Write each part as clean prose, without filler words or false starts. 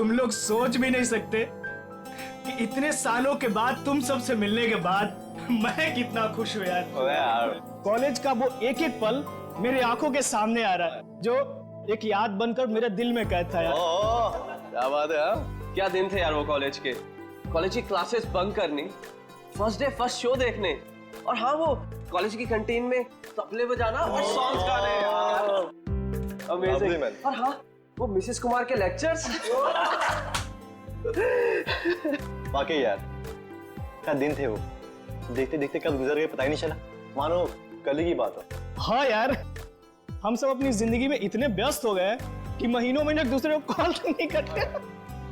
तुम लोग सोच भी नहीं सकते कि इतने सालों के बाद तुम सबसे मिलने के बाद मैं कितना खुश हूँ यार। कॉलेज का वो एक एक पल मेरी आंखों के सामने आ रहा है, जो एक याद बनकर मेरे दिल में कैद था यार। क्या बात है यार, क्या दिन थे यार वो कॉलेज के। कॉलेज की क्लासेस बंक करनी, फर्स्ट डे फर्स्ट शो देखने, और हाँ वो कॉलेज की कैंटीन में तबले बजाना और सॉन्ग्स गाने यार। अमेजिंग। और हाँ वो मिसेस कुमार के लेक्चर्स। वाकई यार क्या दिन थे वो, देखते देखते कब गुजर गए पता ही नहीं चला, मानो कल ही की बात हो। हाँ यार, हम सब अपनी जिंदगी में इतने व्यस्त हो गए कि महीनों महीने एक दूसरे को कॉल नहीं करते।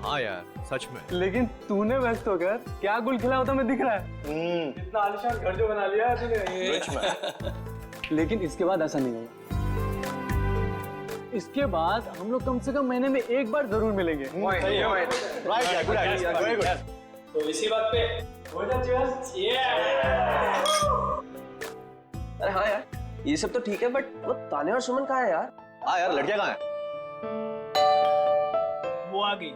हाँ यार सच में। लेकिन तूने व्यस्त होकर क्या गुल खिला होता मैं दिख रहा है। इतना आलीशान घर जो बना लिया है तूने। लेकिन इसके बाद ऐसा नहीं होगा। इसके बाद हम लोग कम से कम महीने में एक बार जरूर मिलेंगे। तो इसी बात पे हो जा cheers। अरे हाँ यार ये सब तो ठीक है, बट वो तान्या और सुमन कहाँ है यार? हाँ यार लड़कियां कहाँ हैं? वो आ गई।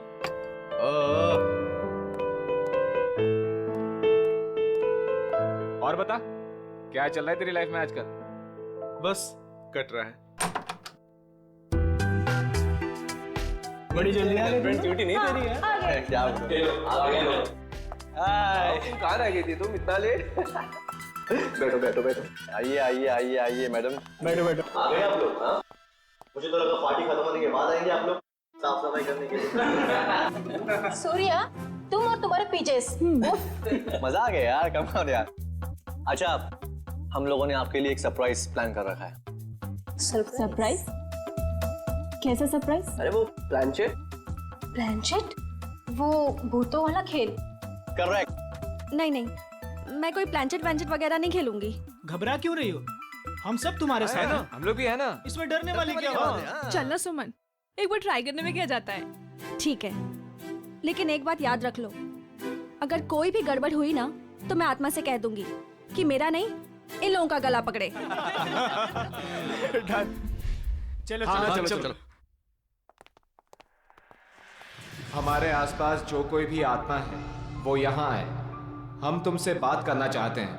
और बता क्या चल रहा है तेरी लाइफ में आजकल? बस कट रहा है। बड़ी जल्दी आ गई। ड्यूटी नहीं दे रही है। क्या तुम कहाँ रह गई थी तुम इतना लेट? बैठो बैठो बैठो, आइए आइए आइए आइए मैडम। बैठो बैठो। आ गए आप लोग? हाँ मुझे तो लगा पार्टी खत्म होने के बाद आएंगे आप लोग साफ सफाई करने के लिए। सूर्या, तुम और तुम्हारे पीजेस। मजा आ गया यार, कम करो यार। अच्छा हम लोगों ने आपके लिए एक सरप्राइज प्लान कर रखा है। सरप्राइज? कैसा सरप्राइज? अरे वो प्लानचेट। प्लानचेट? वो भूतों वाला खेल? करेक्ट। नहीं नहीं, मैं कोई प्लानचेट वैंचेट वगैरह नहीं खेलूंगी। घबरा क्यों रही हो? हम सब तुम्हारे साथ हैं। हम लोग भी है ना। इसमें डरने वाली क्या बात है? चल ना सुमन, एक बार ट्राई करने में क्या जाता है। ठीक है, लेकिन एक बात याद रख लो, अगर कोई भी गड़बड़ हुई ना तो मैं आत्मा से कह दूंगी कि मेरा नहीं इन लोगों का गला पकड़े। चलो हाँ, चलो चलो चलो। हमारे आसपास जो कोई भी आत्मा है वो यहाँ आए, हम तुमसे बात करना चाहते हैं।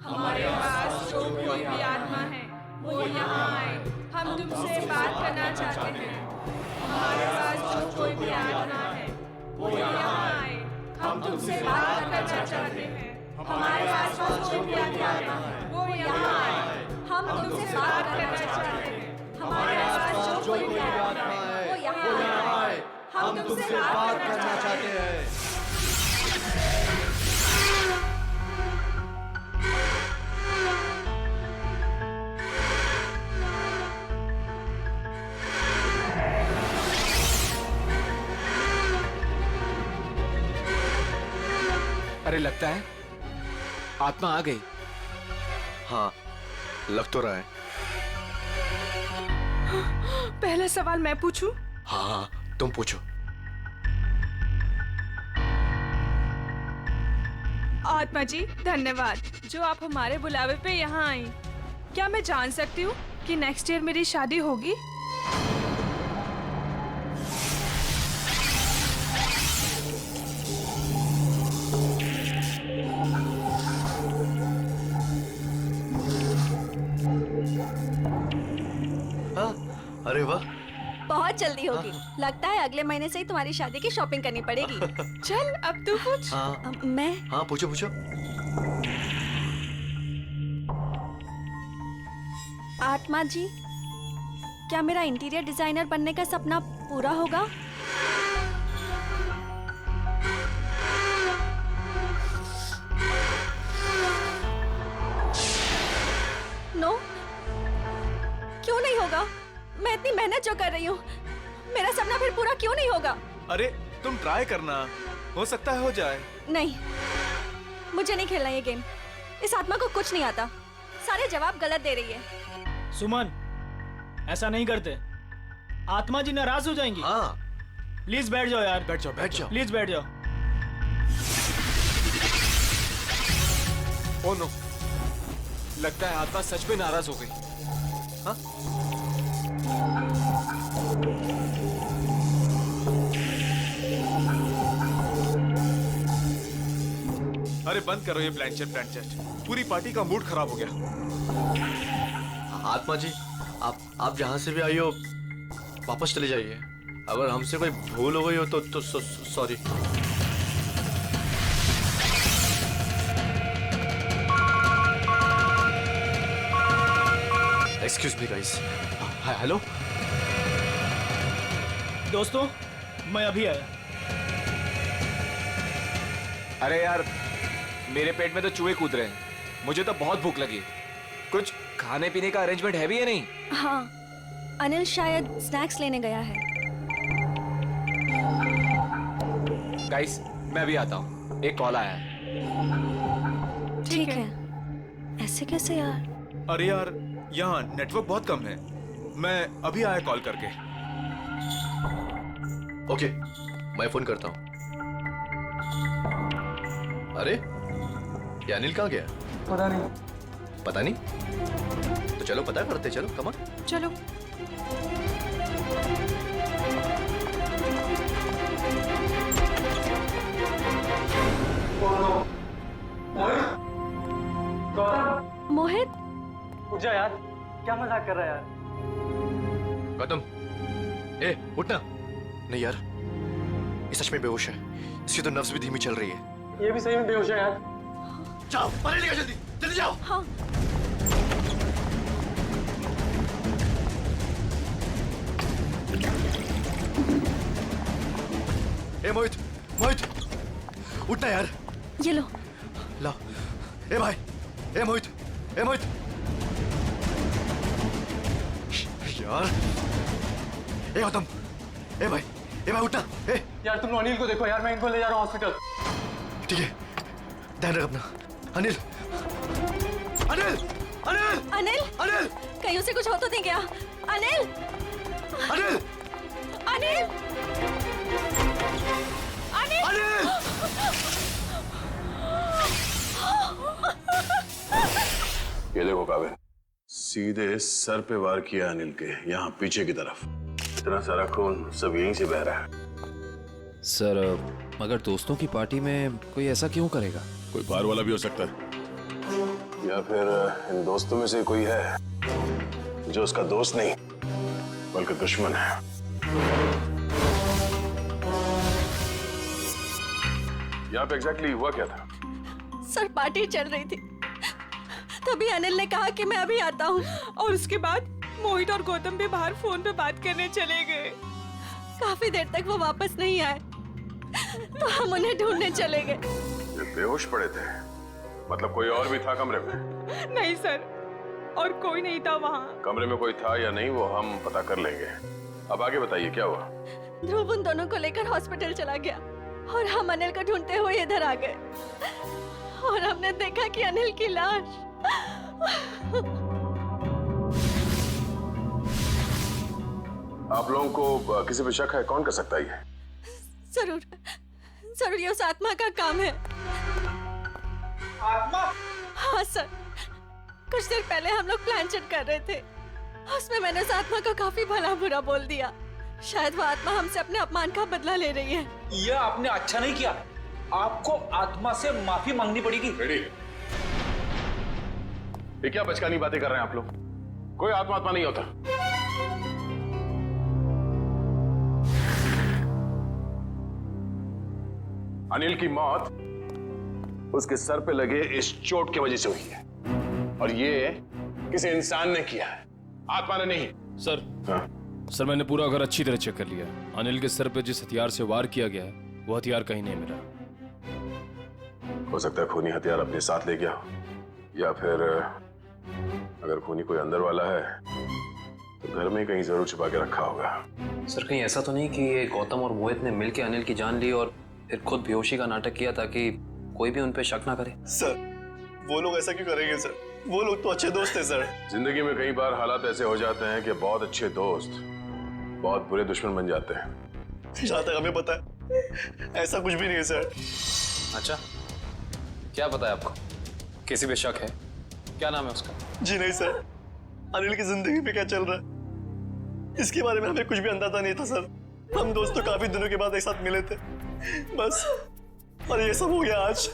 हमारे पास जो कोई भी आत्मा है वो यहाँ आए, हम तुमसे बात करना चाहते हैं। हमारे पास जो कोई भी आत्मा है वो यहाँ आए, हम तुमसे बात करना चाहते हैं। हमारे पास जो कोई भी आत्मा है वो यहाँ आए, हम तुमसे बात करना चाहते हैं। हमारे पास जो कोई भी आत्मा है वो यहाँ आए, हम तुमसे बात करना चाहते हैं। अरे लगता है आत्मा आ गई। हाँ लग तो रहा है। पहला सवाल मैं पूछूं? हाँ तुम पूछो। आत्मा जी धन्यवाद जो आप हमारे बुलावे पे यहाँ आई। क्या मैं जान सकती हूँ कि नेक्स्ट ईयर मेरी शादी होगी? अरे वाह, बहुत जल्दी होगी। लगता है अगले महीने से ही तुम्हारी शादी की शॉपिंग करनी पड़ेगी। चल अब तू पूछ। मैं? हाँ पूछो पूछो। आत्मा जी, क्या मेरा इंटीरियर डिजाइनर बनने का सपना पूरा होगा? नो, क्यों नहीं होगा? मैं इतनी मेहनत जो कर रही हूँ, मेरा सपना फिर पूरा क्यों नहीं होगा? अरे तुम ट्राई करना, हो सकता है हो जाए। नहीं, मुझे नहीं खेलना ये गेम। इस आत्मा को कुछ नहीं आता, सारे जवाब गलत दे रही है। सुमन, ऐसा नहीं करते, आत्मा जी नाराज हो जाएंगी। हाँ प्लीज बैठ जाओ यार। बैठ जाओ बैठ जाओ। प्लीज बैठ जाओ। ओ नो, लगता है आत्मा सच में नाराज हो गई। हाँ? अरे बंद करो ये ब्लैंचेट। पूरी पार्टी का मूड खराब हो गया। आत्मा जी, आप जहां से भी आई हो वापस चले जाइए। अगर हमसे कोई भूल हो गई हो तो sorry. Excuse me guys. Hello दोस्तों, मैं अभी आया। अरे यार, मेरे पेट में तो चूहे कूद रहे हैं। मुझे तो बहुत भूख लगी। कुछ खाने पीने का अरेंजमेंट है भी या नहीं? हाँ, अनिल शायद स्नैक्स लेने गया है। गाइस, मैं अभी आता हूँ, एक कॉल आया है। ठीक है। ऐसे कैसे यार? अरे यार, यहाँ नेटवर्क बहुत कम है। मैं अभी आया कॉल करके। ओके, मैं फोन करता हूँ। अरे ये अनिल कहाँ गया? पता नहीं। तो चलो पता करते, चलो कम ऑन। चलो। मोहित, उठ जा यार, क्या मजाक कर रहा है यार? गौतम, ए उठना। नहीं यार, ये सच में बेहोश है। इसकी तो नब्ज भी धीमी चल रही है। ये भी सही में बेहोश है यार। जाओ पानी लेकर, जल्दी जल्दी जाओ। हाँ। ए मोहित, मोहित उठना यार। ये लो। ला। ए भाई, ए मोहित, ए मोहित। यार, ए गौतम, ए भाई उठना। ए यार तुम अनिल को देखो यार, मैं इनको ले जा रहा हूँ हॉस्पिटल। ठीक है, ध्यान रख अपना। अनिल, अनिल, अनिल, अनिल, अनिल, कहीं उसे कुछ हो तो नहीं गया? अनिल, अनिल, अनिल, अनिल, अनिल। ये देखो काबिल, सीधे सर पे वार किया अनिल के, यहाँ पीछे की तरफ। इतना सारा खून सब यहीं से बह रहा है। सर, मगर दोस्तों की पार्टी में कोई ऐसा क्यों करेगा? कोई बाहर वाला भी हो सकता है, या फिर इन दोस्तों में से कोई है जो उसका दोस्त नहीं बल्कि दुश्मन है। यहाँ पे एग्जैक्टली हुआ क्या था? सर पार्टी चल रही थी, तभी अनिल ने कहा कि मैं अभी आता हूँ। और उसके बाद मोहित और गौतम भी बाहर फोन पे बात करने चले गए। काफी देर तक वो वापस नहीं आए, तो हम उन्हें ढूंढने चले गए। ये बेहोश पड़े थे, मतलब कोई और भी था कमरे में? नहीं सर, और कोई नहीं था वहाँ। कमरे में कोई था या नहीं वो हम पता कर लेंगे। अब आगे बताइए क्या हुआ? ध्रुव उन दोनों को लेकर हॉस्पिटल चला गया और हम अनिल को ढूंढते हुए इधर आ गए और हमने देखा कि अनिल की लाश। आप लोगों को किसी पे शक है? कौन कर सकता है ये? जरूर जरूर ये उस आत्मा का काम है। आत्मा? हाँ सर, कुछ देर पहले हम लोग प्लानचेट कर रहे थे, उसमें मैंने उस आत्मा को काफी भला बुरा बोल दिया। शायद वो आत्मा हमसे अपने अपमान का बदला ले रही है। ये आपने अच्छा नहीं किया, आपको आत्मा से माफी मांगनी पड़ेगी। ये क्या बचकानी बातें कर रहे हैं आप लोग? कोई आत्मा नहीं होता। अनिल की मौत उसके सर पे लगे इस चोट की वजह से हुई है, और ये किसी इंसान ने किया है, आत्मा ने नहीं। सर, हाँ? सर मैंने पूरा घर अच्छी तरह चेक कर लिया। अनिल के सर पे जिस हथियार से वार किया गया है वो हथियार कहीं नहीं मिला। हो सकता है खूनी हथियार अपने साथ ले गया हो, या फिर अगर खूनी कोई अंदर वाला है तो घर में कहीं जरूर छुपा के रखा होगा। सर कहीं ऐसा तो नहीं कि ये गौतम और मोहित ने मिलकर अनिल की जान ली और फिर खुद बेहोशी का नाटक किया ताकि कोई भी उन पे शक ना करे? सर, वो लोग ऐसा क्यों करेंगे सर? वो लोग तो अच्छे दोस्त हैं सर। जिंदगी में कई बार हालात ऐसे हो जाते हैं कि बहुत अच्छे दोस्त बहुत बुरे दुश्मन बन जाते हैं। जहाँ तक हमें पता है ऐसा कुछ भी नहीं है सर। अच्छा, क्या पता है आपको? किसी पे शक है? क्या नाम है उसका? जी नहीं सर, अनिल की जिंदगी में क्या चल रहा है इसके बारे में हमें कुछ भी अंदाजा नहीं था सर। हम दोस्तों काफी दिनों के बाद एक साथ मिले थे, बस और ये सब हो गया आज।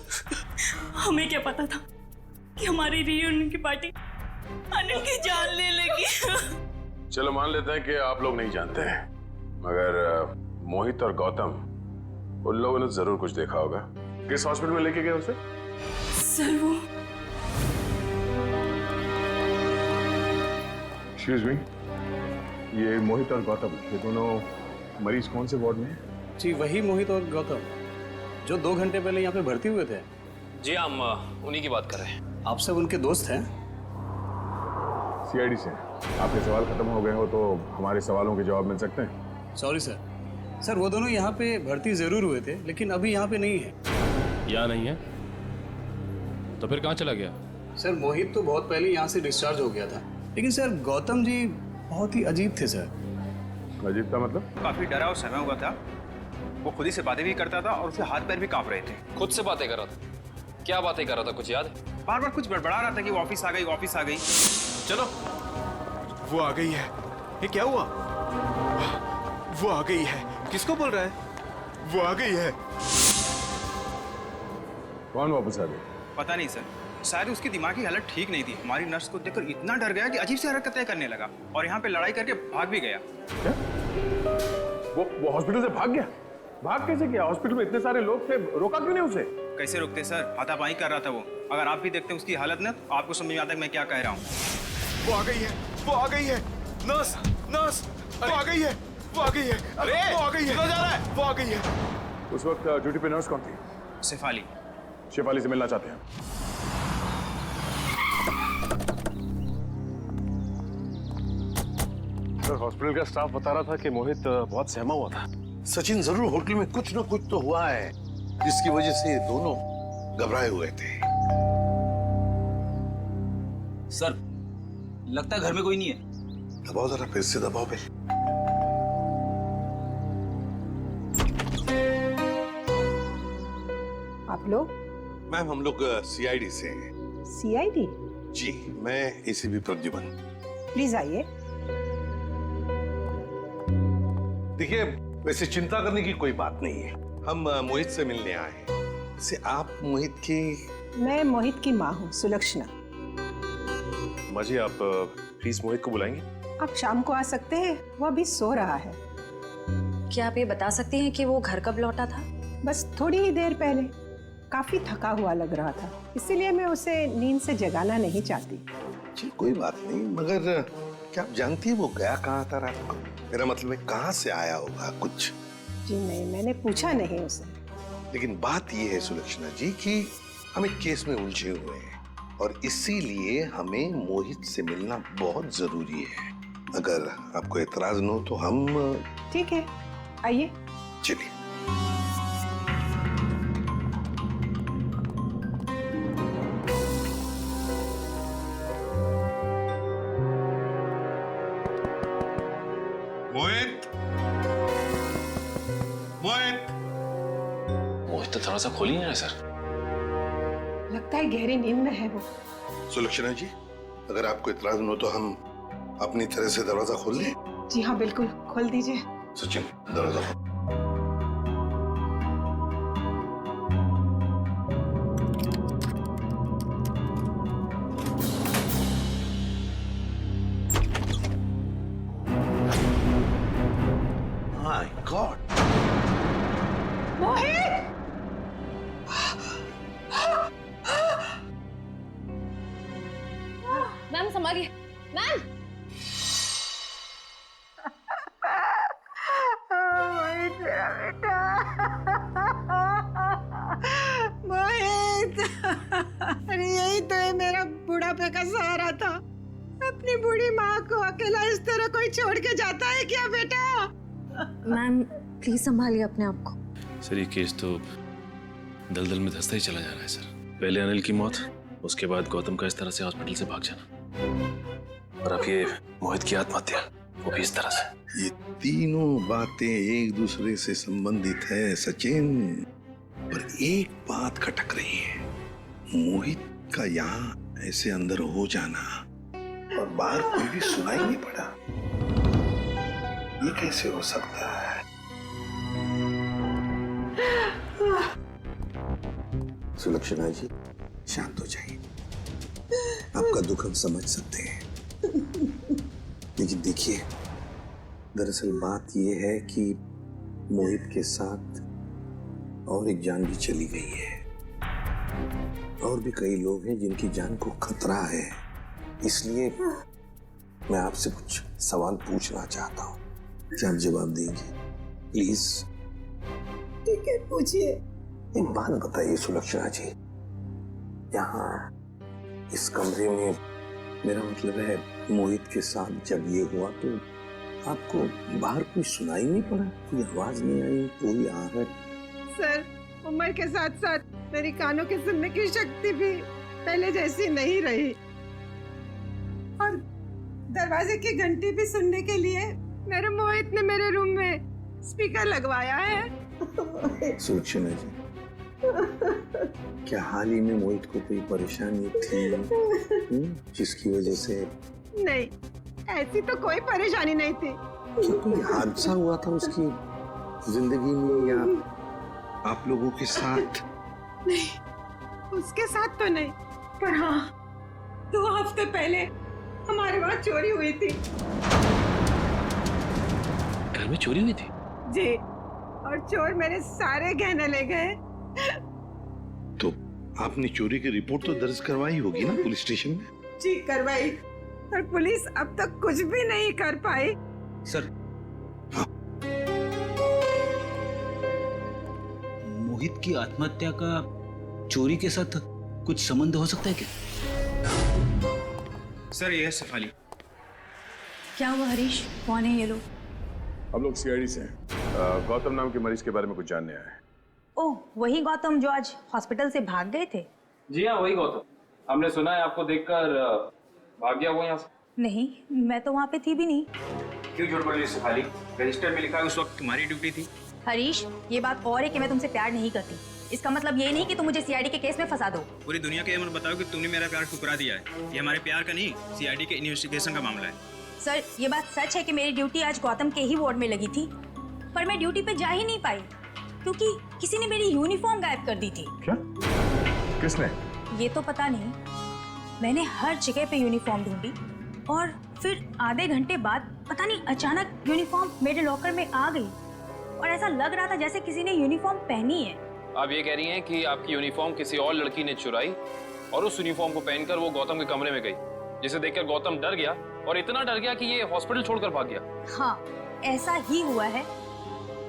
हमें क्या पता था कि हमारी रियूनियन की पार्टी अनिल की जान ले लेगी। चलो मान लेते हैं कि आप लोग नहीं जानते हैं, मगर मोहित और गौतम, उन लोगों ने जरूर कुछ देखा होगा। किस हॉस्पिटल में लेके गए उसे? सर वो एक्सक्यूज मी, ये मोहित और गौतम, ये दोनों मरीज कौन से वार्ड में हैं? जी वही मोहित और गौतम जो 2 घंटे पहले यहाँ पे भर्ती हुए थे। जी हम उन्हीं की बात कर रहे हैं। आप सब उनके दोस्त हैं? सीआईडी से। आपके सवाल खत्म हो गए हो तो हमारे सवालों के जवाब मिल सकते हैं। Sorry sir. सर वो दोनों यहाँ पे भर्ती जरूर हुए थे लेकिन अभी यहाँ पे नहीं है। यहाँ नहीं है तो फिर कहाँ चला गया? सर मोहित तो बहुत पहले यहाँ से डिस्चार्ज हो गया था, लेकिन सर गौतम जी बहुत ही अजीब थे सर। अजीब था मतलब? काफी डरा और सहमा हुआ था। वो खुद ही से बातें भी करता था और उसके हाथ पैर भी कांप रहे थे। खुद से बातें कर रहा था? क्या बातें कर रहा था, कुछ याद है? बार बार कुछ बड़बड़ा रहा था कि वो ऑफिस आ गई, ऑफिस आ गई। चलो, वो आ गई है। ये क्या हुआ? वो आ गई है। किसको बोल रहा है? वो आ गई है। कौन वापस आ गई? पता नहीं सर, शायद उसकी दिमागी हालत ठीक नहीं थी। हमारी नर्स को देखकर इतना डर गया कि अजीब सी हरकतें करने लगा और यहाँ पे लड़ाई करके भाग भी गया। क्या? वो हॉस्पिटल से भाग गया? भाग कैसे गया? हॉस्पिटल में इतने सारे लोग थे, रोका क्यों नहीं उसे? कैसे रोकते सर, हाथापाई कर रहा था वो। अगर आप भी देखते उसकी हालत ना तो आपको समझ में आता है मैं क्या कह रहा हूँ। वो आ गई है, वो आ गई है। नर्स, नर्स, वो आ गई है, वो आ गई है। अरे वो आ गई है, जा रहा है, वो आ गई है। उस वक्त ड्यूटी पे नर्स कौन थी? शेफाली। शेफाली से मिलना चाहते हैं। सर हॉस्पिटल का स्टाफ बता रहा था कि मोहित बहुत सहमा हुआ था। सचिन जरूर होटल में कुछ ना कुछ तो हुआ है जिसकी वजह से ये दोनों घबराए हुए थे। सर लगता है घर में कोई नहीं है। दबाओ जरा, फिर से दबाओ पे। आप लोग? मैम हम लोग सीआईडी से हैं। सीआईडी? जी, मैं एसीपी प्रद्युमन। प्लीज आइए। देखिए, वैसे चिंता करने की कोई बात नहीं है। हम मोहित से मिलने आए हैं। वैसे आप मोहित की? मैं मोहित की माँ हूँ, सुलक्षणा। माँ जी आप प्लीज मोहित को बुलाएंगे? आप शाम को आ सकते हैं, वो अभी सो रहा है। क्या आप ये बता सकती हैं कि वो घर कब लौटा था? बस थोड़ी ही देर पहले। काफी थका हुआ लग रहा था, इसीलिए मैं उसे नींद से जगाना नहीं चाहती। जी कोई बात नहीं, मगर क्या आप जानती है वो गया कहाँ था रात को? मेरा मतलब है कहाँ से आया होगा कुछ? जी नहीं, मैंने पूछा नहीं उसे। लेकिन बात ये है सुलक्षणा जी कि हम एक केस में उलझे हुए हैं और इसीलिए हमें मोहित से मिलना बहुत जरूरी है। अगर आपको एतराज न हो तो हम? ठीक है, आइए। चलिए। मोहित तो दरवाजा खोल ही नहीं रहा सर। लगता है गहरी नींद में है वो। सुलक्षणा जी, अगर आपको इतराज न हो तो हम अपनी तरह से दरवाजा खोल लें? जी हाँ बिल्कुल, खोल दीजिए। सचिन दरवाजा खोल। My god, Mohit! मैम संभालिए, मैम। मोहित मेरा बेटा, मोहित! अरे यही तो है मेरा बुढ़ापे का सहारा था। अपनी बूढ़ी माँ को अकेला इस तरह कोई छोड़ के जाता है क्या बेटा? मैम प्लीज संभालिए अपने आप को। सर ये केस तो दलदल में धंसता ही चला जा रहा है सर। पहले अनिल की मौत, उसके बाद गौतम का इस तरह से हॉस्पिटल से भाग जाना, और अब ये मोहित की आत्महत्या, वो भी इस तरह से। ये तीनों बातें एक दूसरे से संबंधित है सचिन, पर एक बात खटक रही है। मोहित का यहाँ ऐसे अंदर हो जाना और बाहर कोई भी सुनाई नहीं पड़ा, ये कैसे हो सकता है? सुलक्षणा जी, शांत हो जाइए। आपका दुख हम समझ सकते हैं, लेकिन देखिए, दरअसल बात यह है कि मोहित के साथ और एक जान भी चली गई है, और भी कई लोग हैं जिनकी जान को खतरा है। इसलिए मैं आपसे कुछ सवाल पूछना चाहता हूँ, क्या आप जवाब देंगे प्लीज? ठीक है, पूछिए। एक बात बताइए सुलक्षणा जी, यहाँ इस कमरे में, मेरा मतलब है मोहित के साथ जब ये हुआ तो आपको बाहर कोई सुनाई नहीं पड़ा? कोई आवाज नहीं आई, कोई आहट? सर, उम्र के साथ साथ मेरी कानों की सुनने की शक्ति भी पहले जैसी नहीं रही, और दरवाजे की घंटी भी सुनने के लिए मेरे मोहित ने मेरे रूम में स्पीकर लगवाया है। सुलक्षणा जी, क्या हाल ही में मोहित को कोई परेशानी थी जिसकी वजह से? नहीं, ऐसी तो कोई परेशानी नहीं थी। क्या कोई हादसा हुआ था उसकी जिंदगी में, या आप लोगों के साथ? नहीं, उसके साथ तो नहीं, पर हाँ, 2 हफ्ते पहले हमारे वहाँ चोरी हुई थी। घर में चोरी हुई थी? जी, और चोर मेरे सारे गहने ले गए। तो आपने चोरी की रिपोर्ट तो दर्ज करवाई होगी ना पुलिस स्टेशन में? जी, करवाई, पर पुलिस अब तक कुछ भी नहीं कर पाई। सर, मोहित की आत्महत्या का चोरी के साथ कुछ संबंध हो सकता है क्या? सर, ये है शेफाली। क्या हुआ हरीश? कौन है ये लोग? हम लोग सीआईडी से हैं। गौतम नाम के मरीज के बारे में कुछ जानने आए हैं। ओह, वही गौतम जो आज हॉस्पिटल से भाग गए थे? जी हाँ, वही गौतम। हमने सुना है आपको देखकर भाग गया वो यहाँ से। नहीं, मैं तो वहाँ पे थी भी नहीं। क्यों झूठ बोल रही है शेफाली? रजिस्टर में लिखा है उस वक्त तुम्हारी ड्यूटी थी। हरीश, ये बात और है कि मैं तुमसे प्यार नहीं करती। इसका मतलब ये नहीं कि तुम मुझे सीआईडी के केस में फंसा दो। पूरी दुनिया को ये मत बताओ कि तुमने मेरा प्यार ठुकरा दिया है। ये हमारे प्यार का नहीं, सीआईडी के इन्वेस्टिगेशन का मामला है। सर, ये बात सच है कि मेरी ड्यूटी आज गौतम के ही वार्ड में लगी थी, पर मैं ड्यूटी पे जा ही नहीं पाई क्योंकि किसी ने मेरी यूनिफॉर्म गायब कर दी थी। क्या? किसने? ये तो पता नहीं। मैंने हर जगह पे यूनिफॉर्म ढूंढी और फिर आधे घंटे बाद पता नहीं अचानक यूनिफॉर्म मेरे लॉकर में आ गई, और ऐसा लग रहा था जैसे किसी ने यूनिफॉर्म पहनी है। आप ये कह रही हैं कि आपकी यूनिफॉर्म किसी और लड़की ने चुराई और उस यूनिफॉर्म को पहनकर वो गौतम के कमरे में गई, जिसे देखकर गौतम डर गया और इतना डर गया कि ये हॉस्पिटल छोड़कर भाग गया। हाँ, ऐसा ही हुआ है।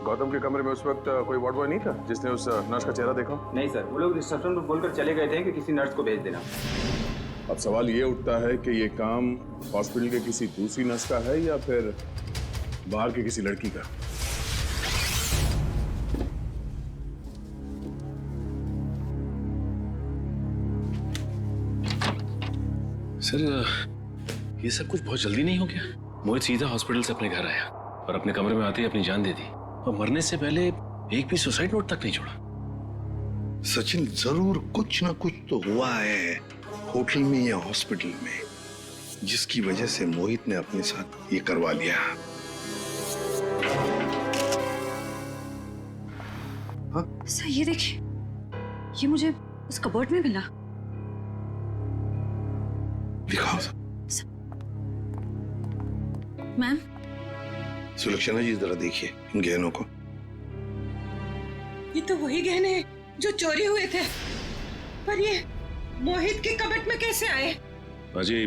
गौतम के कमरे में उस वक्त कोई वार्ड बॉय नहीं था जिसने उस नर्स का चेहरा देखा? नहीं सर, वो लोग रिसेप्शन पर बोलकर चले गए थे कि किसी नर्स को भेज देना। अब सवाल ये उठता है कि ये काम हॉस्पिटल के किसी दूसरी नर्स का है या फिर बाहर की किसी लड़की का? सर, ये सब कुछ बहुत जल्दी नहीं हो गया? मोहित सीधा हॉस्पिटल से अपने घर आया और अपने कमरे में आते ही अपनी जान दे दी, और मरने से पहले एक भी सुसाइड नोट तक नहीं छोड़ा। सचिन, जरूर कुछ ना कुछ तो हुआ है होटल में या हॉस्पिटल में, जिसकी वजह से मोहित ने अपने साथ ये करवा लिया। सर, ये देखिए, ये मुझे उस कबर्ड में मिला। दिखाओ। मैम। सुलक्षणा जी, जरा देखिए इन गहनों को। ये तो वही गहने हैं जो चोरी हुए थे, पर ये मोहित के कबर्ड में कैसे आए? बाजी,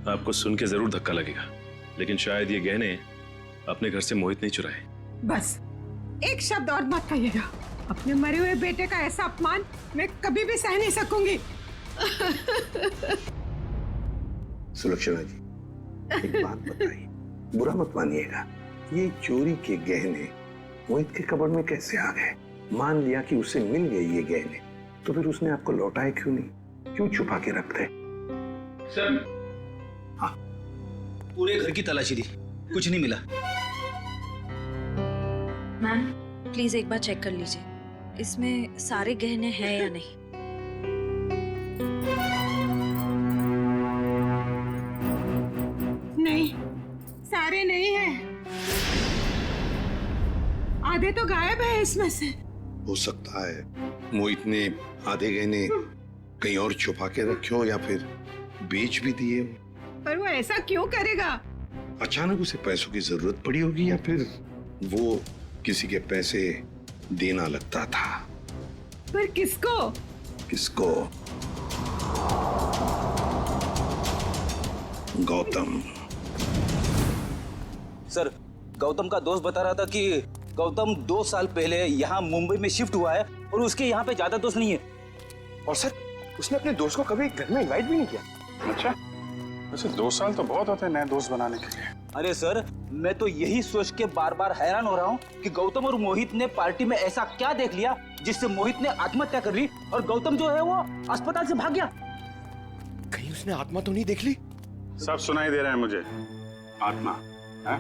आपको सुन के जरूर धक्का लगेगा, लेकिन शायद ये गहने अपने घर से मोहित नहीं चुराए। बस एक शब्द और मत कहिएगा। अपने मरे हुए बेटे का ऐसा अपमान मैं कभी भी सह नहीं सकूंगी। सुलक्षणा जी, एक बात बताइए, बुरा मत मानिएगा, ये चोरी के गहने मोहित के कबर्ड में कैसे आ गए? मान लिया कि उसे मिल गए ये गहने, तो फिर उसने आपको लौटाए क्यों नहीं? क्यों छुपा के रखते? सर, हाँ, पूरे घर की तलाशी दी, कुछ नहीं मिला। मैम, प्लीज एक बार चेक कर लीजिए, इसमें सारे गहने हैं या नहीं। नहीं, सारे नहीं हैं, आधे तो गायब है इसमें से। हो सकता है मोहित ने आधे गहने कहीं और छुपा के रखे हो या फिर बेच भी दिए हो। पर वो ऐसा क्यों करेगा? अचानक उसे पैसों की जरूरत पड़ी होगी या फिर वो किसी के पैसे देना लगता था। पर किसको? किसको? गौतम। सर, गौतम का दोस्त बता रहा था कि गौतम 2 साल पहले यहाँ मुंबई में शिफ्ट हुआ है और उसके यहाँ पे ज्यादा दोस्त नहीं है। और सर, उसने अपने दोस्त को कभी घर में इनवाइट भी नहीं किया। अच्छा, वैसे 2 साल तो बहुत होते हैं नए दोस्त बनाने के लिए। अरे सर, मैं तो यही सोच के बार बार हैरान हो रहा हूँ कि गौतम और मोहित ने पार्टी में ऐसा क्या देख लिया जिससे मोहित ने आत्महत्या कर ली और गौतम जो है वो अस्पताल से भाग गया। कहीं उसने आत्मा तो नहीं देख ली? सब सुनाई दे रहा है मुझे। आत्मा है?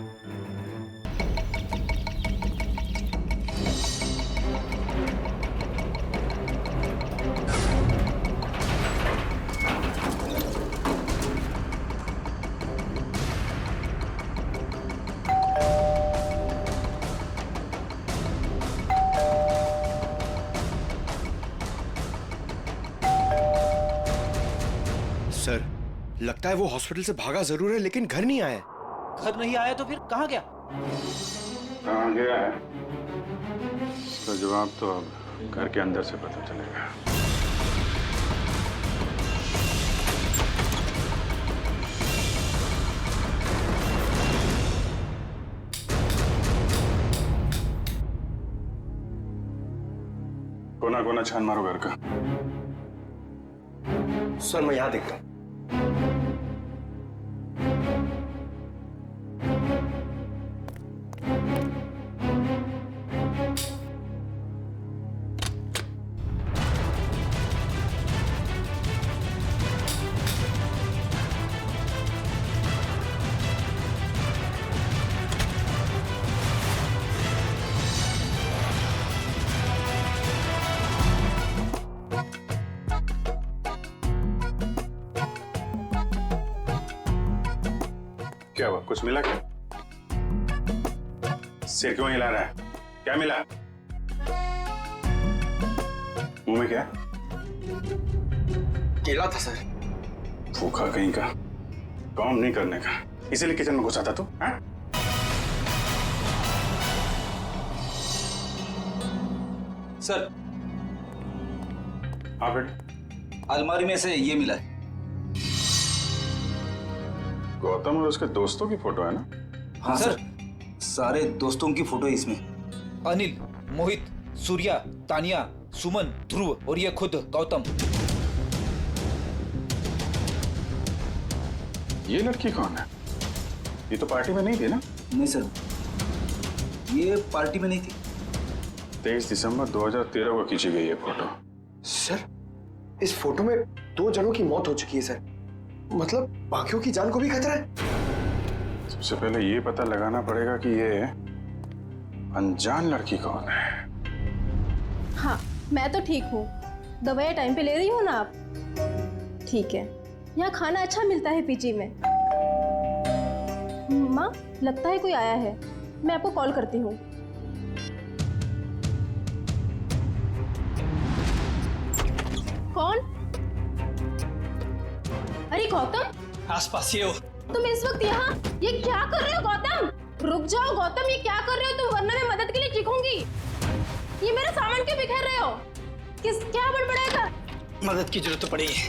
सर, लगता है वो हॉस्पिटल से भागा जरूर है लेकिन घर नहीं आया। घर नहीं आया तो फिर कहाँ गया? कहाँ गया है इसका जवाब तो अब घर के अंदर से पता चलेगा। कोना कोना छान मारो घर का। सर, मैं यहाँ देखता हूँ। क्या हुआ? कुछ मिला क्या? सिर क्यों हिला रहा है? क्या मिला? मुंह में क्या? केला था सर। भूखा कहीं का, काम नहीं करने का, इसीलिए किचन में घुसा था तू? हाँ? सर, हाँ बेटा। अलमारी में से ये मिला है। गौतम और उसके दोस्तों की फोटो है ना? हाँ सर, सारे दोस्तों की फोटो है इसमें। अनिल, मोहित, सूर्या, तानिया, सुमन, ध्रुव और ये खुद गौतम। ये लड़की कौन है? ये तो पार्टी में नहीं थी ना? नहीं सर, ये पार्टी में नहीं थी। 23 दिसंबर 2013 को खींची गई है फोटो। सर, इस फोटो में 2 जनों की मौत हो चुकी है सर। मतलब बाकियों की जान को भी खतरा है। सबसे पहले ये पता लगाना पड़ेगा कि ये अनजान लड़की कौन है। हाँ, मैं तो ठीक हूँ। दवाइयाँ टाइम पे ले रही हो ना आप? ठीक है। यहाँ खाना अच्छा मिलता है पीजी में। माँ, लगता है कोई आया है। मैं आपको कॉल करती हूँ। कौन? अरे गौतम, आसपास ही हो। तुम इस वक्त यहाँ ये क्या कर रहे हो गौतम? रुक जाओ गौतम, ये क्या कर रहे हो तुम? वरना मैं मदद के लिए चीखूंगी। ये मेरा सामान क्यों बिखेर रहे हो? क्या बड़बड़ाएगा? मदद की जरूरत तो पड़ी है।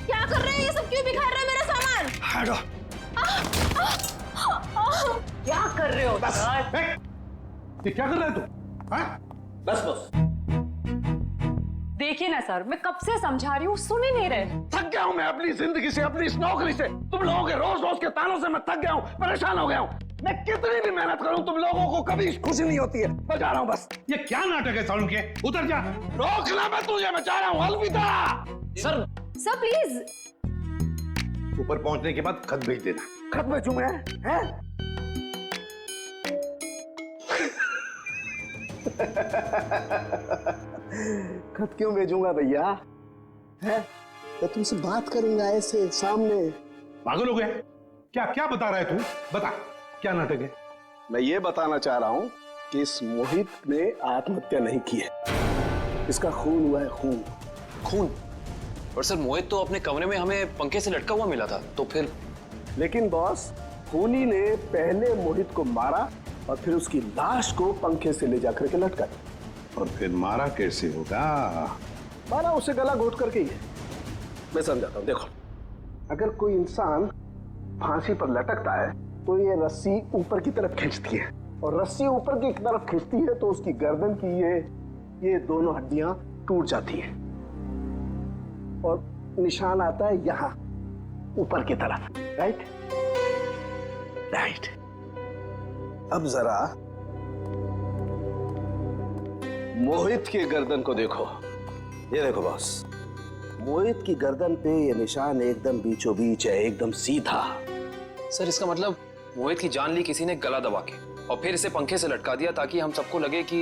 क्या कर रहे हो? ये सब क्यों बिखेर रहे हो मेरा सामान? हटो। क्या कर रहे हो? बस। ये क्या कर रहा है तू? बस बस। देखिए ना सर, मैं कब से समझा रही हूँ, सुन ही नहीं रहे। थक गया हूँ मैं अपनी जिंदगी से, अपनी इस नौकरी से। तुम लोगों के रोज रोज के तानों से मैं थक गया हूँ, परेशान हो गया हूँ। मैं कितनी भी मेहनत करूँ तुम लोगों को कभी खुशी नहीं होती है। मैं जा रहा हूँ बस। ये क्या नाटक है सालू के? उतर जा। रोकना मैं तुझे, मैं जा रहा हूँ। अलविदा। Sir please. ऊपर पहुंचने के बाद खत भेज देना। खत भेजूं मैं? हैं? खत क्यों भेजूंगा भैया? है तो तुमसे बात करूंगा ऐसे सामने। पागल हो गया? क्या क्या बता रहा है तू? बता, क्या नाटक है? मैं ये बताना चाह रहा हूं कि इस मोहित ने आत्महत्या नहीं की है। इसका खून हुआ है, खून। खून? और सर मोहित तो अपने कमरे में हमें पंखे से लटका हुआ मिला था, तो फिर? लेकिन बॉस, खूनी ने पहले मोहित को मारा और फिर उसकी लाश को पंखे से ले जाकर के लटका दिया। और फिर मारा कैसे होगा? मारा उसे गला घोट करके ही है। मैं समझाता हूँ, देखो, अगर कोई इंसान फांसी पर लटकता है तो ये रस्सी ऊपर की तरफ खींचती है, और रस्सी ऊपर की तरफ खींचती है तो उसकी गर्दन की ये दोनों हड्डियां टूट जाती हैं और निशान आता है यहां ऊपर की तरफ। Right right. अब जरा मोहित की गर्दन को देखो। ये देखो बॉस, मोहित की गर्दन पे ये निशान एकदम बीचों बीच है, एकदम सीधा। सर इसका मतलब मोहित की जान ली किसी ने गला दबा के और फिर इसे पंखे से लटका दिया ताकि हम सबको लगे कि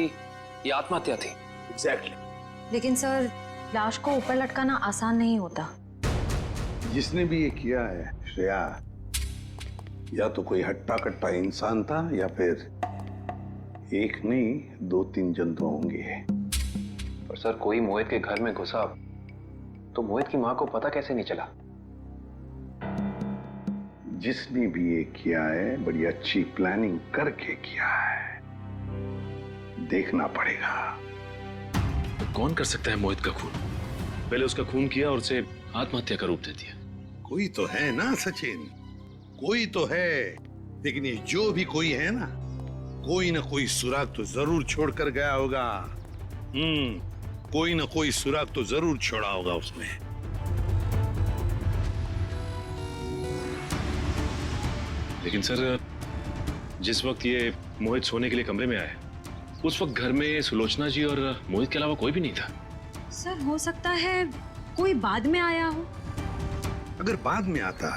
ये आत्महत्या थी। एग्जैक्टली। लेकिन सर, लाश को ऊपर लटकाना आसान नहीं होता। जिसने भी ये किया है श्रेया, या तो कोई हट्टा कट्टा इंसान था या फिर एक नहीं 2-3 जंतु होंगे। और सर कोई मोहित के घर में घुसा तो मोहित की मां को पता कैसे नहीं चला? जिसने भी ये किया है बड़ी अच्छी प्लानिंग करके किया है, देखना पड़ेगा। तो कौन कर सकता है मोहित का खून? पहले उसका खून किया और उसे आत्महत्या का रूप दे दिया। कोई तो है ना सचिन, कोई तो है। लेकिन ये जो भी कोई है ना कोई सुराग तो जरूर छोड़कर गया होगा। कोई ना कोई सुराग तो जरूर छोड़ा होगा उसने। लेकिन सर, जिस वक्त ये मोहित सोने के लिए कमरे में आए, उस वक्त घर में सुलोचना जी और मोहित के अलावा कोई भी नहीं था। सर हो सकता है कोई बाद में आया हो। अगर बाद में आता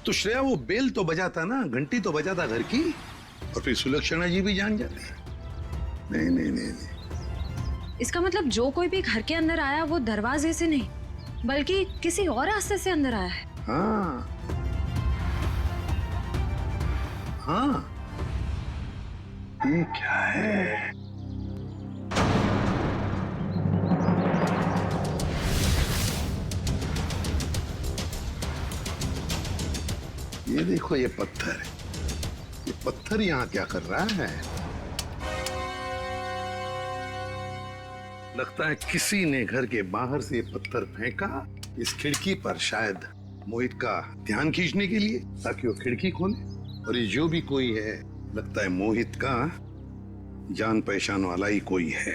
तो श्रेया वो बेल तो बजाता ना, घंटी तो बजाता घर की, और फिर सुलक्षणा जी भी जान जाते। नहीं नहीं नहीं नहीं। इसका मतलब जो कोई भी घर के अंदर आया वो दरवाजे से नहीं बल्कि किसी और रास्ते से अंदर आया है। हाँ हाँ। ये क्या है? ये देखो, ये पत्थर यहाँ क्या कर रहा है? लगता है किसी ने घर के बाहर से ये पत्थर फेंका इस खिड़की पर, शायद मोहित का ध्यान खींचने के लिए, ताकि वो खिड़की खोले। और ये जो भी कोई है, लगता है मोहित का जान पहचान वाला ही कोई है।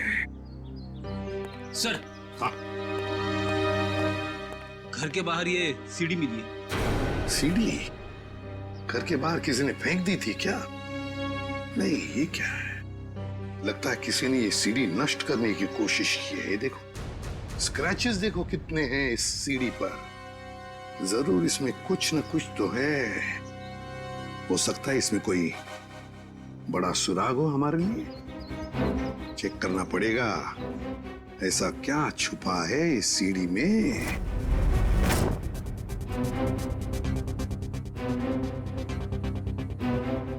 सर, हाँ, घर के बाहर ये सीढ़ी मिली है। सीढ़ी घर के बाहर किसी ने फेंक दी थी क्या? नहीं, ये क्या है? लगता है किसी ने ये सीढ़ी नष्ट करने की कोशिश की है। देखो, स्क्रैचेस देखो कितने हैं इस सीढ़ी पर। जरूर इसमें कुछ न कुछ तो है। हो सकता है इसमें कोई बड़ा सुराग हो हमारे लिए। चेक करना पड़ेगा, ऐसा क्या छुपा है इस सीढ़ी में।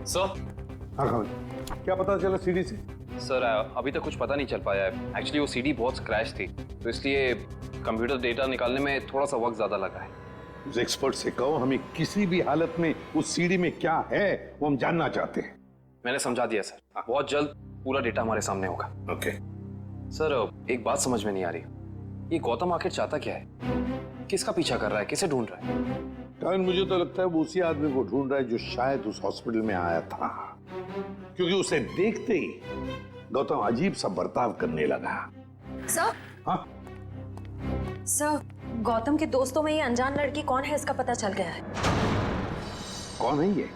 सर, हाँ, क्या पता चला सीढ़ी से? सर अभी तक कुछ पता नहीं चल पाया है। एक्चुअली वो सीढ़ी बहुत स्क्रैच थी, तो इसलिए कंप्यूटर डेटा निकालने में थोड़ा सा वक्त ज्यादा लगा है। उस एक्सपर्ट से कहो, हमें किसी भी हालत में उस सीढ़ी में क्या है वो हम जानना चाहते हैं। मैंने समझा दिया सर, बहुत जल्द पूरा डेटा हमारे सामने होगा। ओके। सर एक बात समझ में नहीं आ रही, ये गौतम आखिर चाहता क्या है? किसका पीछा कर रहा है? किसे ढूंढ रहा है? कारण मुझे तो लगता है वो उसी आदमी को ढूंढ रहा है जो शायद उस हॉस्पिटल में आया था, क्योंकि उसे देखते ही गौतम अजीब सा बर्ताव करने लगा। सर? हाँ? सर, गौतम के दोस्तों में ये अनजान लड़की कौन है इसका पता चल गया है। कौन है ये?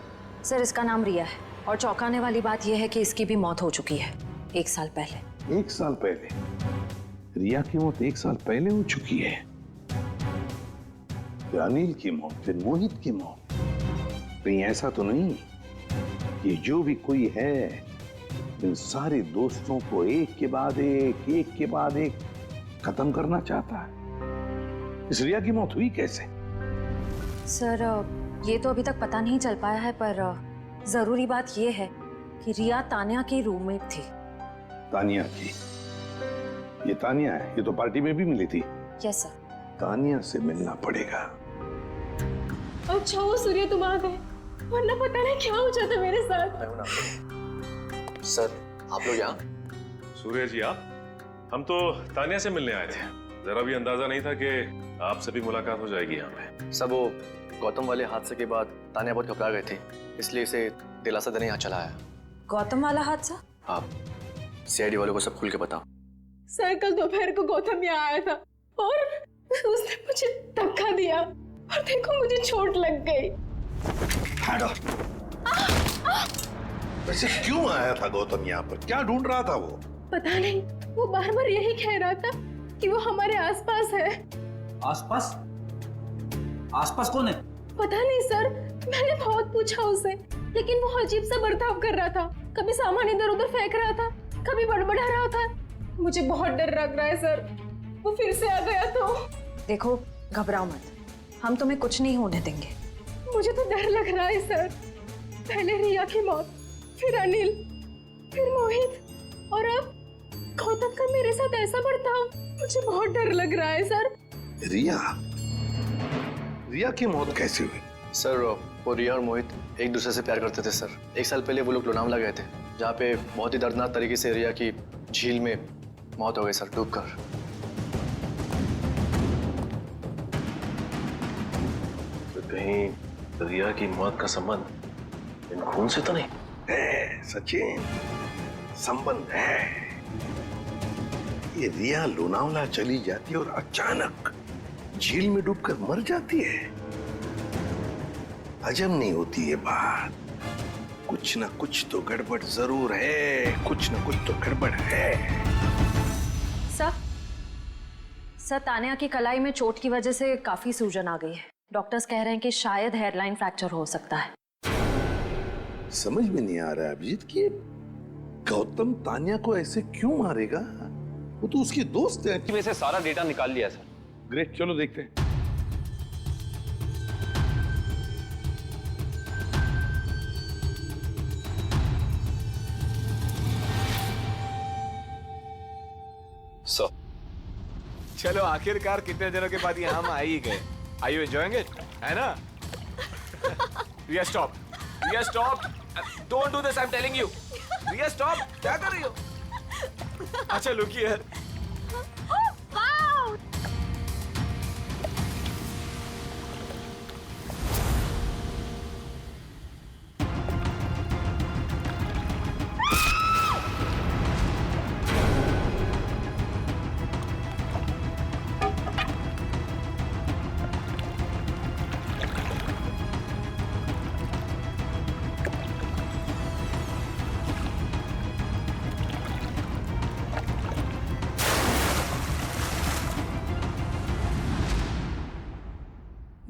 सर इसका नाम रिया है, और चौंकाने वाली बात यह है कि इसकी भी मौत हो चुकी है 1 साल पहले। 1 साल पहले? रिया की मौत 1 साल पहले हो चुकी है। फिर अनिल की मौत, फिर मोहित की मौत। कहीं ऐसा तो नहीं कि जो भी कोई है इन सारे दोस्तों को एक के बाद एक खत्म करना चाहता है? इस रिया की मौत हुई कैसे? सर ये तो अभी तक पता नहीं चल पाया है, पर जरूरी बात यह है कि रिया तानिया की रूममेट थी। तानिया की? ये तानिया है, ये तो पार्टी में भी मिली थी। Yes sir. तानिया से मिलना पड़ेगा। अच्छा वो सूर्य तुम आ गए, वरना पता नहीं क्या हो जाता मेरे साथ। सर आप लोग यहाँ? सूर्य जी आप? हम तो तानिया से मिलने आए थे। जरा भी अंदाजा नहीं था कि आपसे भी मुलाकात हो जाएगी यहाँ पे। सब वो गौतम वाले हादसे के बाद तानिया बहुत घबरा गए थे, इसलिए इसे दिलासा देने यहाँ चला आया। गौतम वाला हादसा? आप सीआईडी वालों को सब खुल के बताओ। सर कल दोपहर को गौतम यहाँ आया था और उसने मुझे धक्का दिया और देखो मुझे चोट लग गई। वैसे क्यों आया था गौतम यहाँ पर? क्या ढूंढ रहा था वो? पता नहीं, वो बार बार यही कह रहा था कि वो हमारे आसपास है। आसपास? आसपास कौन है? पता नहीं सर, मैंने बहुत पूछा उसे, लेकिन वो अजीब सा बर्ताव कर रहा था। कभी सामान इधर उधर फेंक रहा था, कभी बड़बड़ा रहा था। मुझे बहुत डर लग रहा है सर, वो फिर से आ गया तो। देखो घबराओ मत, हम तुम्हें कुछ नहीं होने देंगे। मुझे तो डर लग रहा है सर। पहले रिया की मौत, फिर अनिल, फिर मोहित और अब गौतम का मेरे साथ ऐसा बर्ताव। मुझे बहुत डर लग रहा है सर। रिया की मौत कैसे हुई? सर वो रिया और मोहित एक दूसरे से प्यार करते थे सर। 1 साल पहले वो लोग लोनावला गए थे, जहाँ पे बहुत ही दर्दनाक तरीके से रिया की झील में मौत हो गई सर, डूबकर। तो कहीं रिया की मौत का संबंध इन खून से तो नहीं है? सचिन, संबंध है। ये रिया लोनावला चली जाती है और अचानक झील में डूबकर मर जाती है। हजम नहीं होती ये बात। कुछ ना कुछ तो गड़बड़ जरूर है, कुछ ना कुछ तो गड़बड़ है। सर तानिया की कलाई में चोट की वजह से काफी सूजन आ गई है। डॉक्टर्स कह रहे हैं कि शायद हेयरलाइन फ्रैक्चर हो सकता है। समझ में नहीं आ रहा है अभिजीत कि गौतम तानिया को ऐसे क्यों मारेगा? वो तो उसकी दोस्त है। में से सारा डेटा निकाल लिया सर। ग्रेट, चलो देखते हैं। सो चलो आखिरकार कितने दिनों के बाद यहाँ हम आ ही गए। Are you enjoying it? है ना? Riya stop. Riya stop. Don't do this. I'm telling you. Riya stop. क्या कर रही हो? अच्छा look here.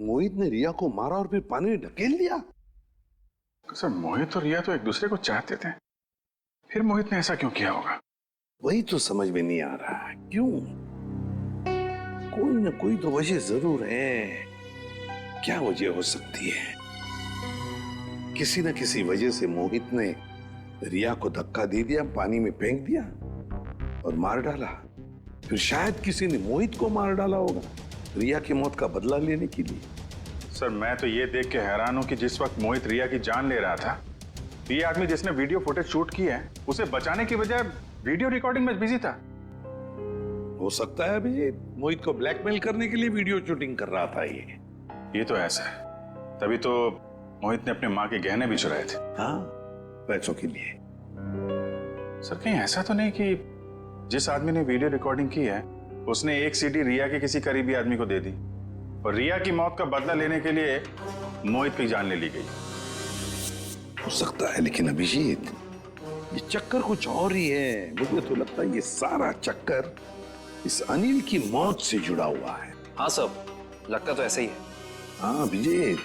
मोहित ने रिया को मारा और फिर पानी में ढकेल दिया। सर मोहित और रिया तो एक दूसरे को चाहते थे, फिर मोहित ने ऐसा क्यों किया होगा? वही तो समझ में नहीं आ रहा। क्यों? कोई ना कोई तो वजह जरूर है। क्या वजह हो सकती है? किसी न किसी वजह से मोहित ने रिया को धक्का दे दिया, पानी में फेंक दिया और मार डाला। फिर शायद किसी ने मोहित को मार डाला होगा रिया की मौत का बदला लेने के लिए। सर मैं तो ये देख के हैरान हूं कि जिस वक्त मोहित रिया की जान ले रहा था, ये आदमी जिसने वीडियो फुटेज शूट की है उसे बचाने की बजाय वीडियो रिकॉर्डिंग में बिजी था। हो सकता है अभी मोहित को ब्लैकमेल करने के लिए वीडियो शूटिंग कर रहा था ये तो ऐसा है, तभी तो मोहित ने अपने माँ के गहने भी चुराए थे। हाँ, पैसों के लिए। सर कहीं ऐसा तो नहीं कि जिस आदमी ने वीडियो रिकॉर्डिंग की है उसने एक सीडी रिया के किसी करीबी आदमी को दे दी और रिया की मौत का बदला लेने के लिए मोहित की जान ले ली गई? हो सकता है, लेकिन अभिजीत ये चक्कर कुछ और ही है। मुझे तो लगता है ये सारा चक्कर इस अनिल की मौत से जुड़ा हुआ है। हाँ सब, लगता तो ऐसे ही है। हाँ अभिजीत,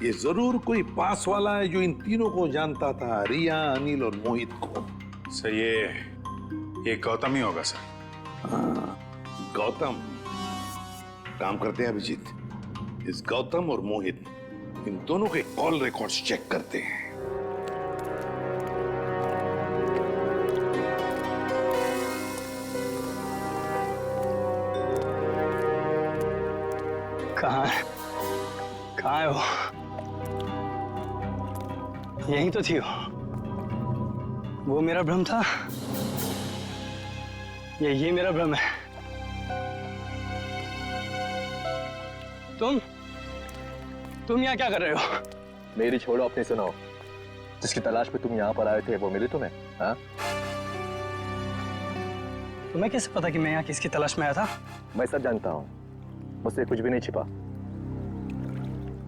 ये जरूर कोई पास वाला है जो इन तीनों को जानता था, रिया, अनिल और मोहित को। सर ये गौतम ही होगा सर। हाँ गौतम। काम करते हैं अभिजीत, इस गौतम और मोहित इन दोनों के कॉल रिकॉर्ड्स चेक करते हैं। कहाँ है? कहाँ है वो? यहीं तो थी वो मेरा भ्रम था या ये मेरा भ्रम है? तुम यहाँ क्या कर रहे हो? मेरी छोड़ो, अपनी सुनाओ। जिसकी तलाश में तुम यहाँ पर आए थे वो मिली तुम्हें? हाँ? तुम्हें कैसे पता कि मैं यहाँ किसकी तलाश में आया था? मैं सब जानता हूँ, मुझसे कुछ भी नहीं छिपा।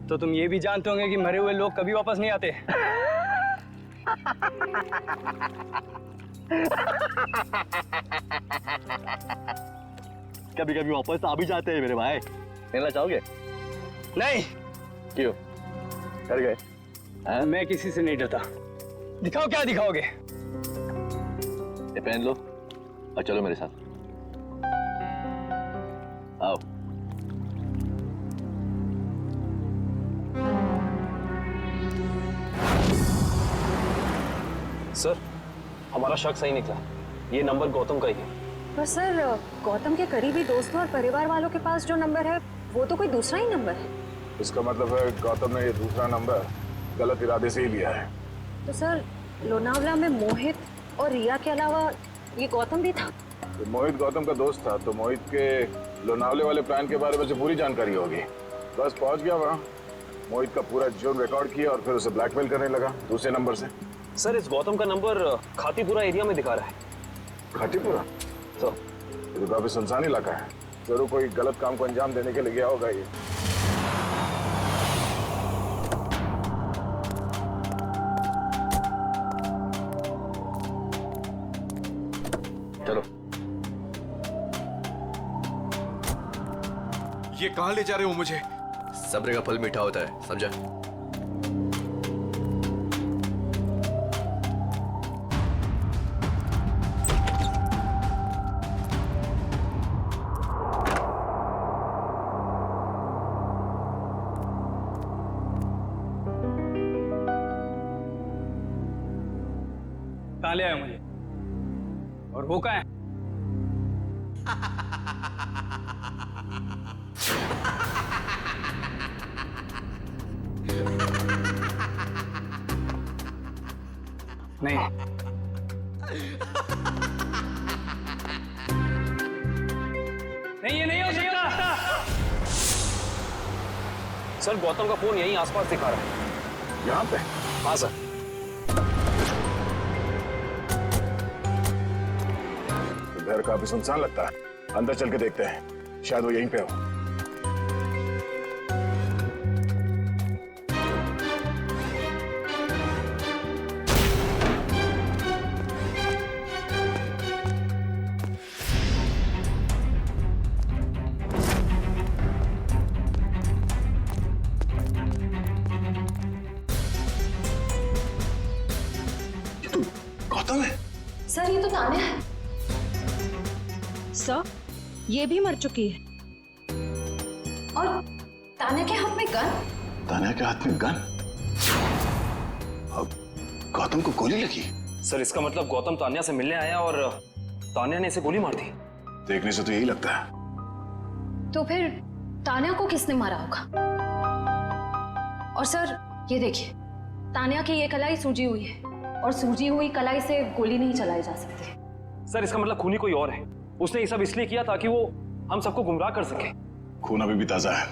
तो तुम ये भी जानते होंगे कि मरे हुए लोग कभी वापस नहीं आते। कभी कभी वापस आ भी जाते हैं मेरे भाई। मिलना चाहोगे? नहीं। क्यों? डर गए? मैं किसी से नहीं डरता। दिखाओ क्या दिखाओगे? ये पहन लो और चलो मेरे साथ। आओ। सर, हमारा शक सही निकला। ये नंबर गौतम का ही है। पर सर, गौतम के करीबी दोस्तों और परिवार वालों के पास जो नंबर है वो तो कोई दूसरा ही नंबर है। इसका मतलब है गौतम ने ये दूसरा नंबर गलत इरादे से ही लिया है। तो सर, लोनावला में मोहित और रिया के अलावा ये गौतम भी था। तो मोहित गौतम का दोस्त था, तो मोहित के लोनावले वाले प्लान के बारे में से पूरी जानकारी होगी। बस पहुंच गया वहाँ, मोहित का पूरा जुर्म रिकॉर्ड किया और फिर उसे ब्लैकमेल करने लगा दूसरे नंबर से। सर, इस गौतम का नंबर खातीपुरा एरिया में दिखा रहा है। खातीपुरा? तो ये तो काफी सुनसान इलाका है। जरूर कोई गलत काम को अंजाम देने के लिए गया होगा ये। चलो। ये कहाँ ले जा रहे हो मुझे? सब्र का फल मीठा होता है, समझा? कहाँ ले आए मुझे? और वो कहाँ है? नहीं। नहीं, ये नहीं हो सकता। सर, गौतम का फोन यहीं आसपास दिखा रहा है। यहाँ पे? हाँ सर। घर काफी सुनसान लगता है। अंदर चल के देखते हैं, शायद वो यहीं पे हो। ये तो गौतम है। सर, ये तो तान्या है। सर, ये भी मर चुकी है। और तान्या के हाथ में गन। तान्या के हाथ में गन? अब गौतम को गोली लगी? सर, इसका मतलब गौतम तान्या से मिलने आया और तान्या ने इसे गोली मार दी। देखने से तो यही लगता है। तो फिर तान्या को किसने मारा होगा? और सर, ये देखिए, तान्या की ये कलाई सूजी हुई है और सूजी हुई कलाई से गोली नहीं चलाई जा सकती। सर, इसका मतलब खूनी कोई और है। उसने ये सब इसलिए किया ताकि वो हम सबको गुमराह कर सके। खून अभी भी ताजा है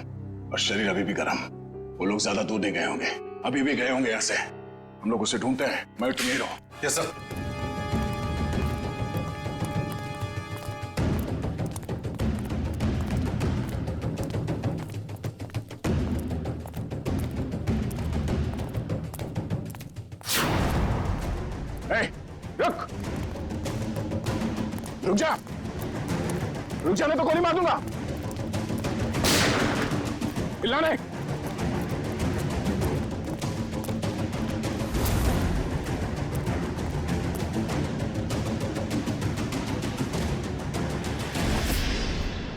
और शरीर अभी भी गर्म। वो लोग ज्यादा दूर नहीं गए होंगे, अभी भी गए होंगे यहाँ से। हम लोग उसे ढूंढते हैं। मैं तुम यहीं रहो। Yes sir. रुक रुक जा, रुक जा, मैं तो गोली मार दूंगा। चिल्लाने।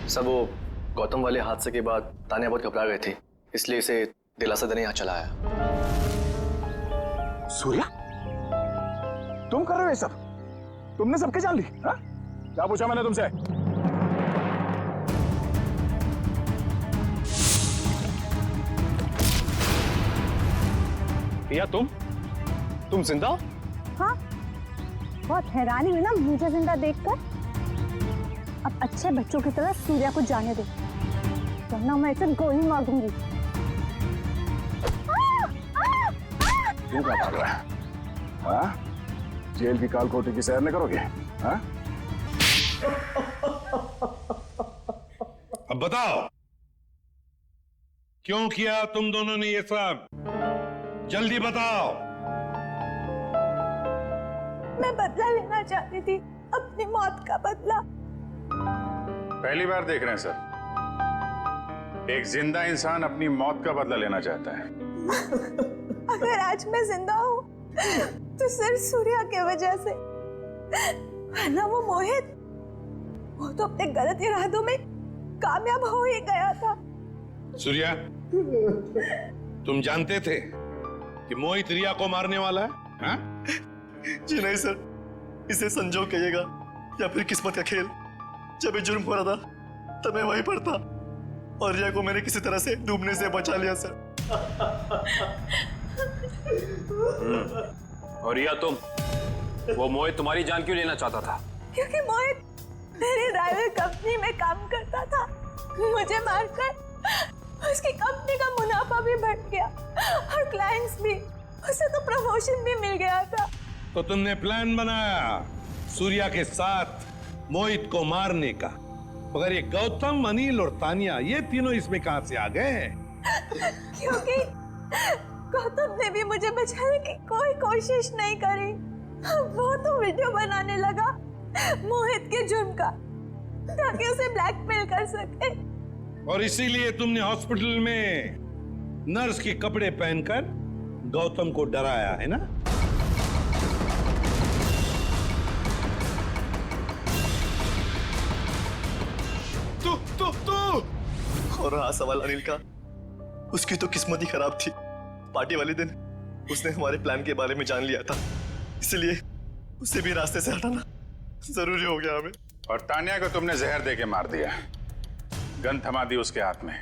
सब वो गौतम वाले हादसे के बाद तान्या बहुत घबरा गई थी, इसलिए इसे दिलासा देने यहाँ चला आया। सूर्या, तुम कर रहे हो ये सब? तुमने सबकी जान ली? हा? क्या पूछा मैंने तुमसे? या तुम जिंदा? हाँ, बहुत हैरानी हुई ना मुझे जिंदा देखकर। अब अच्छे बच्चों की तरह सूर्या को जाने दे, वरना मैं इसे गोली मार दूंगी। तू क्या भाग रहा है? हाँ? जेल की कालकोठी की सैर न करोगे? हाँ? अब बताओ, क्यों किया तुम दोनों ने ये सब? जल्दी बताओ। मैं बदला लेना चाहती थी, अपनी मौत का बदला। पहली बार देख रहे हैं सर, एक जिंदा इंसान अपनी मौत का बदला लेना चाहता है। अगर आज मैं जिंदा हूँ तो सिर्फ सूर्या की वजह से, वरना वो मोहित, वो तो अपने गलत इरादों में कामयाब हो ही गया था। सूर्या, तुम जानते थे कि मोहित रिया को मारने वाला है? हाँ? जी नहीं सर, इसे संजोग कहिएगा या फिर किस्मत का खेल। जब ये जुर्म हो रहा था तब मैं वहीं पर था और रिया को मैंने किसी तरह से डूबने से बचा लिया सर। और रिया तुम, वो मोहित तुम्हारी जान क्यों लेना चाहता था? क्योंकि मोहित मेरी ड्राइवर कंपनी में काम करता था। मुझे मारकर उसकी कंपनी का मुनाफा भी बढ़ गया और क्लाइंट्स भी, उसे तो प्रमोशन भी मिल गया था। तो तुमने प्लान बनाया सूर्या के साथ मोहित को मारने का, मगर ये गौतम, अनिल और तानिया, ये तीनों इसमें कहां से आ गए? क्योंकि गौतम ने भी मुझे बचाने की कोई कोशिश नहीं करी। वो तो वीडियो बनाने लगा मोहित के जुर्म का, ताकि उसे ब्लैकमेल कर सके। और इसीलिए तुमने हॉस्पिटल में नर्स के कपड़े पहनकर गौतम को डराया है ना? तू और रहा सवाल अनिल का, उसकी तो किस्मत ही खराब थी। पार्टी वाले दिन उसने हमारे प्लान के बारे में जान लिया था, इसलिए उसे भी रास्ते से हटाना जरूरी हो गया हमें। और तानिया को तुमने जहर देके मार दिया, गन थमा दी उसके हाथ में,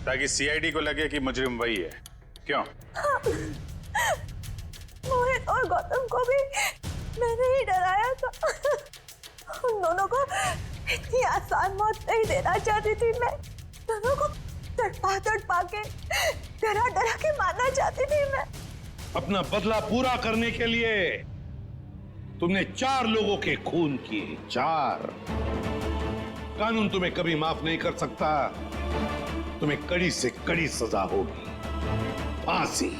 ताकि सीआईडी को लगे कि मुजरिम वही है। क्यों? मोहित और गौतम को भी मैंने ही डराया था। उन दोनों को इतनी आसान मौत नहीं देना चाहती थी मैं। दोनों को तड़पा के, डरा के मारना चाहती थी मैं। अपना बदला पूरा करने के लिए तुमने 4 लोगों के खून किए, 4। कानून तुम्हें कभी माफ नहीं कर सकता। तुम्हें कड़ी से कड़ी सजा होगी, फांसी।